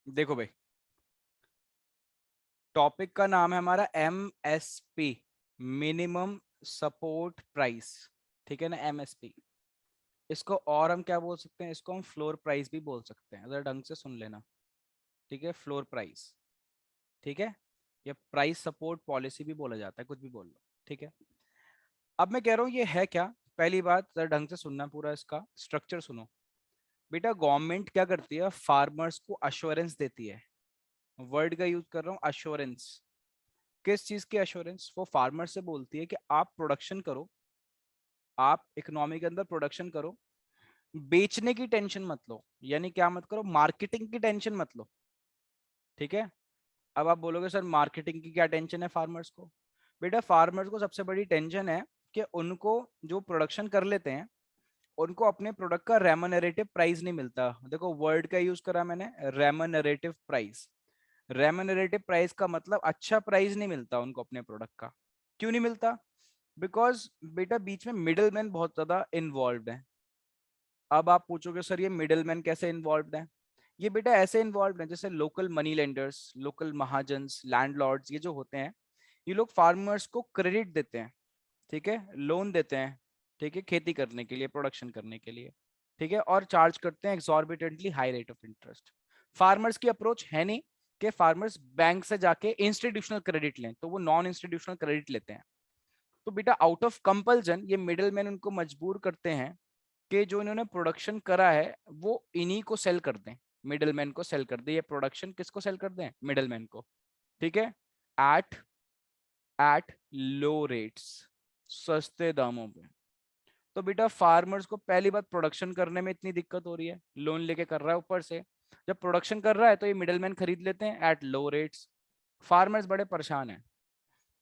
देखो भाई, टॉपिक का नाम है हमारा MSP, मिनिमम सपोर्ट प्राइस। ठीक है ना, MSP। इसको और हम क्या बोल सकते हैं, इसको हम फ्लोर प्राइस भी बोल सकते हैं, अगर ढंग से सुन लेना। ठीक है, फ्लोर प्राइस। ठीक है, या प्राइस सपोर्ट पॉलिसी भी बोला जाता है, कुछ भी बोल लो। ठीक है, अब मैं कह रहा हूँ ये है क्या। पहली बात, जरा ढंग से सुनना, पूरा इसका स्ट्रक्चर सुनो। बेटा, गवर्नमेंट क्या करती है, फार्मर्स को अश्योरेंस देती है। वर्ड का यूज कर रहा हूँ, अश्योरेंस। किस चीज की अश्योरेंस? वो फार्मर से बोलती है कि आप प्रोडक्शन करो, आप इकोनॉमी के अंदर प्रोडक्शन करो, बेचने की टेंशन मत लो। यानी क्या मत करो, मार्केटिंग की टेंशन मत लो। ठीक है, अब आप बोलोगे सर मार्केटिंग की क्या टेंशन है फार्मर्स को। बेटा, फार्मर्स को सबसे बड़ी टेंशन है कि उनको जो प्रोडक्शन कर लेते हैं, उनको अपने प्रोडक्ट का रेमोनरेटिव प्राइस नहीं मिलता। देखो वर्ड का यूज करा मैंने, रेमोनरेटिव प्राइस। रेमोनरेटिव प्राइस का मतलब अच्छा प्राइस नहीं मिलता उनको अपने प्रोडक्ट का। क्यों नहीं मिलता? बिकॉज बेटा, बीच में मिडिल मैन बहुत ज्यादा इन्वॉल्व है। अब आप पूछोगे सर ये मिडिल मैन कैसे इन्वॉल्व है? ये बेटा ऐसे इन्वॉल्व है जैसे local money lenders, local mahajans, landlords, ये जो होते हैं, ये लोग फार्मर्स को क्रेडिट देते हैं। ठीक है, लोन देते हैं। ठीक है, खेती करने के लिए, प्रोडक्शन करने के लिए। ठीक है, और चार्ज करते हैं exorbitantly high rate of interest. Farmers की अप्रोच है नहीं कि फार्मर्स बैंक से जाके इंस्टीट्यूशनल क्रेडिट लें, तो वो नॉन इंस्टीट्यूशनल क्रेडिट लेते हैं। तो बेटा आउट ऑफ कंपल्जन ये मिडिल मैन उनको मजबूर करते हैं कि जो इन्होंने प्रोडक्शन करा है वो इन्हीं को सेल कर दें, मिडिल मैन को सेल कर दें। ये प्रोडक्शन किसको सेल कर दें? मिडिल मैन को। ठीक है, एट एट लो रेट्स, सस्ते दामों पे। तो बेटा फार्मर्स को पहली बात प्रोडक्शन करने में इतनी दिक्कत हो रही है, लोन लेके कर रहा है ऊपर से। जब प्रोडक्शन कर रहा है तो ये मिडलमैन खरीद लेते हैं एट लो रेट्स। फार्मर्स बड़े परेशान हैं।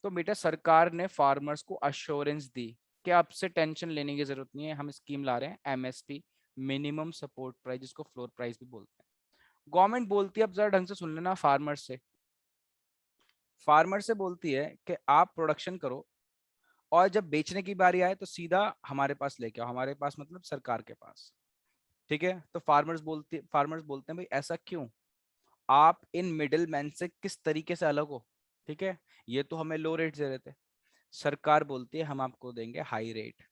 तो बेटा सरकार ने फार्मर्स को अश्योरेंस दी कि आपसे टेंशन लेने की जरूरत नहीं है, हम स्कीम ला रहे हैं MSP, मिनिमम सपोर्ट प्राइस, जिसको फ्लोर प्राइस भी बोलते हैं। गवर्नमेंट बोलती है, अब जरा ढंग से सुन लेना, फार्मर्स से। फार्मर से बोलती है कि आप प्रोडक्शन करो, और जब बेचने की बारी आए तो सीधा हमारे पास लेके आओ। हमारे पास मतलब सरकार के पास। ठीक है, तो फार्मर्स बोलते हैं भाई ऐसा क्यों, आप इन मिडिल मैन से किस तरीके से अलग हो। ठीक है, ये तो हमें लो रेट दे रहे थे, सरकार बोलती है हम आपको देंगे हाई रेट।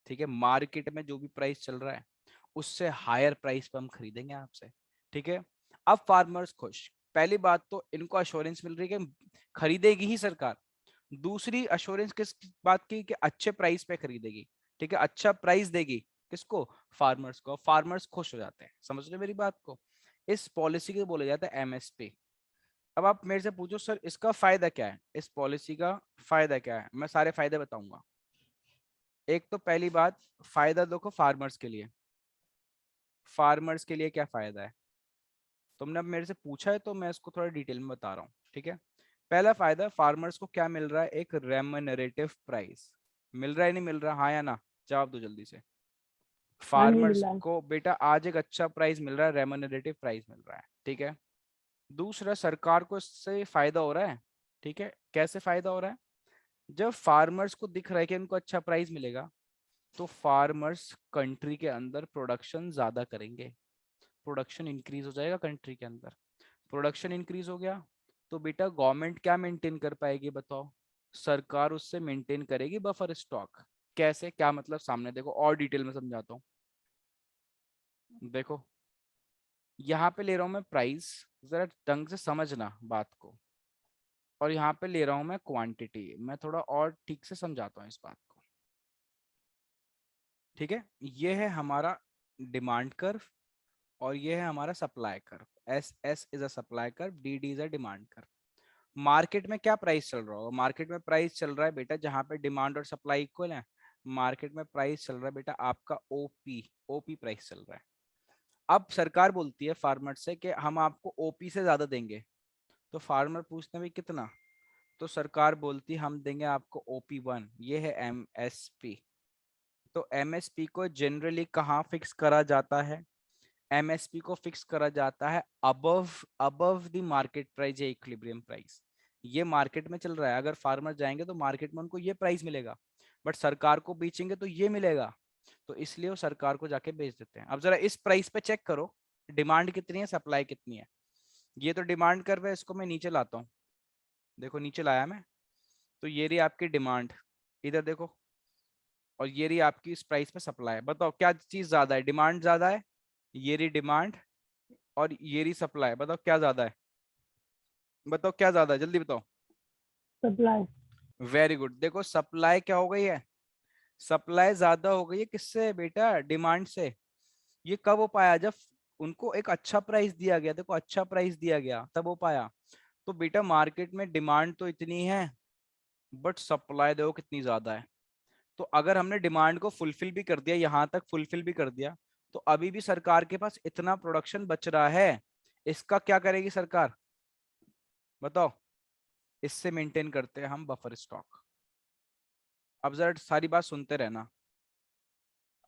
ठीक है, मार्केट में जो भी प्राइस चल रहा है उससे हायर प्राइस पे हम खरीदेंगे आपसे। ठीक है, अब फार्मर्स खुश। पहली बात तो इनको अश्योरेंस मिल रही है कि खरीदेगी ही सरकार। दूसरी अश्योरेंस किस बात की, कि अच्छे प्राइस पे खरीदेगी। ठीक है, अच्छा प्राइस देगी किसको? फार्मर्स को। फार्मर्स खुश हो जाते हैं। समझ रहे मेरी बात को? इस पॉलिसी को बोला जाता है MSP। अब आप मेरे से पूछो सर इसका फायदा क्या है, इस पॉलिसी का फायदा क्या है? मैं सारे फायदे बताऊंगा। एक तो पहली बात, फायदा देखो फार्मर्स के लिए। फार्मर्स के लिए क्या फायदा है, तुमने अब मेरे से पूछा है तो मैं इसको थोड़ा डिटेल में बता रहा हूँ। ठीक है, पहला फायदा, फार्मर्स को क्या मिल रहा है? एक रेमनरेटिव प्राइस। मिल रहा है नहीं मिल रहा, हाँ या ना? जवाब दो जल्दी से। हाँ जी, फार्मर्स मिला। को बेटा आज एक अच्छा प्राइस मिल रहा है, रेमनरेटिव प्राइस मिल रहा है। ठीक है, दूसरा, सरकार को इससे फायदा हो रहा है। ठीक है, कैसे फायदा हो रहा है? जब फार्मर्स को दिख रहा है कि उनको अच्छा प्राइस मिलेगा, तो फार्मर्स कंट्री के अंदर प्रोडक्शन ज्यादा करेंगे। प्रोडक्शन इंक्रीज हो जाएगा कंट्री के अंदर। प्रोडक्शन इंक्रीज हो गया तो बेटा गवर्नमेंट क्या मेंटेन कर पाएगी बताओ? सरकार उससे मेंटेन करेगी बफर स्टॉक। कैसे, क्या मतलब? सामने देखो और डिटेल में समझाता हूँ। देखो, यहाँ पे ले रहा हूँ मैं प्राइस, जरा ढंग से समझना बात को। और यहाँ पे ले रहा हूँ मैं क्वांटिटी, मैं थोड़ा और ठीक से समझाता हूँ इस बात को। ठीक है, ये है हमारा डिमांड कर्व, और ये है हमारा supply curve. S is a supply curve, D is a demand curve. Market में क्या प्राइस चल रहा होगा? मार्केट में प्राइस चल रहा है बेटा, जहां पे डिमांड और सप्लाई इक्वल है, मार्केट में प्राइस चल रहा है बेटा आपका ओपी प्राइस चल रहा है। अब सरकार बोलती है फार्मर से कि हम आपको ओपी से ज्यादा देंगे। तो फार्मर पूछते हैं भाई कितना? तो सरकार बोलती है हम देंगे आपको OP1, ये है MSP। तो MSP को जनरली कहाँ फिक्स करा जाता है? MSP को फिक्स करा जाता है above above the market price या इक्विलिब्रियम प्राइस। ये मार्केट में चल रहा है, अगर फार्मर जाएंगे तो मार्केट में उनको ये प्राइस मिलेगा, बट सरकार को बेचेंगे तो ये मिलेगा। तो इसलिए वो सरकार को जाके बेच देते हैं। अब जरा इस प्राइस पे चेक करो, डिमांड कितनी है, सप्लाई कितनी है। ये तो डिमांड कर रहा है, इसको मैं नीचे लाता हूँ, देखो नीचे लाया मैं, तो ये रही आपकी डिमांड, इधर देखो, और ये रही आपकी इस प्राइस पे सप्लाई। बताओ क्या चीज ज्यादा है, डिमांड ज्यादा है, ये रही डिमांड, और ये रही सप्लाई, बताओ क्या ज्यादा है, बताओ क्या ज्यादा है, जल्दी बताओ। सप्लाई। वेरी गुड, देखो सप्लाई क्या हो गई है, सप्लाई ज्यादा हो गई है, किससे बेटा, डिमांड से। ये कब हो पाया, जब उनको एक अच्छा प्राइस दिया गया, देखो अच्छा प्राइस दिया गया तब हो पाया। तो बेटा मार्केट में डिमांड तो इतनी है, बट सप्लाई देखो कितनी ज्यादा है। तो अगर हमने डिमांड को फुलफिल भी कर दिया, यहां तक फुलफिल भी कर दिया, तो अभी भी सरकार के पास इतना प्रोडक्शन बच रहा है, इसका क्या करेगी सरकार, बताओ। इससे मेंटेन करते हैं हम बफर स्टॉक। अब जरा सारी बात सुनते रहना।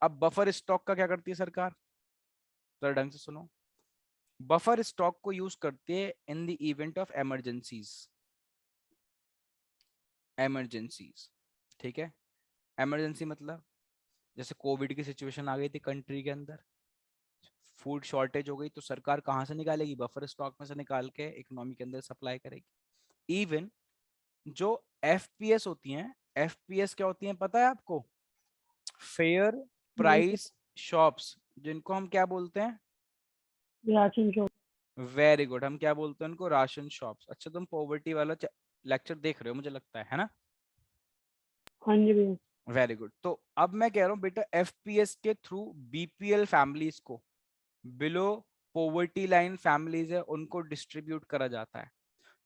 अब बफर स्टॉक का क्या करती है सरकार, जरा ढंग से सुनो। बफर स्टॉक को यूज करते हैं in the event of emergencies, emergencies, ठीक है। इमरजेंसी मतलब जैसे कोविड की सिचुएशन आ गई थी कंट्री के अंदर, फूड शॉर्टेज हो गई, तो सरकार कहाँ से निकालेगी, बफर स्टॉक में से निकाल के इकोनॉमी के अंदर सप्लाई करेगी। इवन जो एफपीएस होती हैं, एफपीएस क्या होती हैं पता है आपको, फेयर नहीं, प्राइस शॉप्स, जिनको हम क्या बोलते हैं, राशन शॉप। वेरी गुड, हम क्या बोलते हैं उनको, राशन शॉप्स। अच्छा तुम पॉवर्टी वाला लेक्चर देख रहे हो मुझे लगता है ना। हाँ जी भैया। वेरी गुड, तो अब मैं कह रहा हूँ बेटा एफपीएस के थ्रू बीपीएल फैमिलीज को, बिलो पॉवर्टी लाइन फैमिलीज है, उनको डिस्ट्रीब्यूट करा जाता है।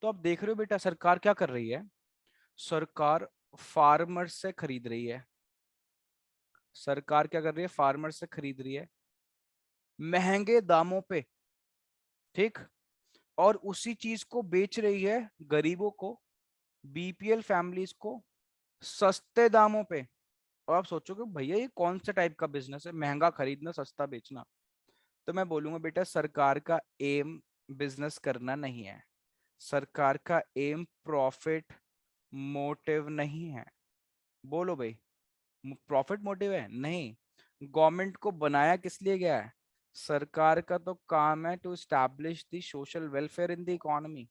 तो अब देख रहे हो बेटा सरकार क्या कर रही है, सरकार फार्मर से खरीद रही है, सरकार क्या कर रही है, फार्मर से खरीद रही है महंगे दामों पे, ठीक, और उसी चीज को बेच रही है गरीबों को, बीपीएल फैमिलीज को सस्ते दामों पे। और आप सोचोगे भैया ये कौन सा टाइप का बिजनेस है, महंगा खरीदना सस्ता बेचना। तो मैं बोलूंगा बेटा सरकार का एम बिजनेस करना नहीं है, सरकार का एम प्रॉफिट मोटिव नहीं है। बोलो भाई, प्रॉफिट मोटिव है नहीं। गवर्नमेंट को बनाया किस लिए गया है, सरकार का तो काम है to establish the social welfare in the economy,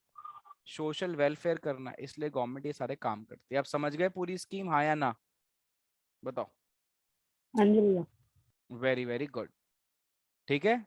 social welfare करना, इसलिए गवर्नमेंट ये सारे काम करती है। आप समझ गए पूरी स्कीम, हाँ या ना, बताओ। हाँ जी भैया। वेरी वेरी गुड, ठीक है।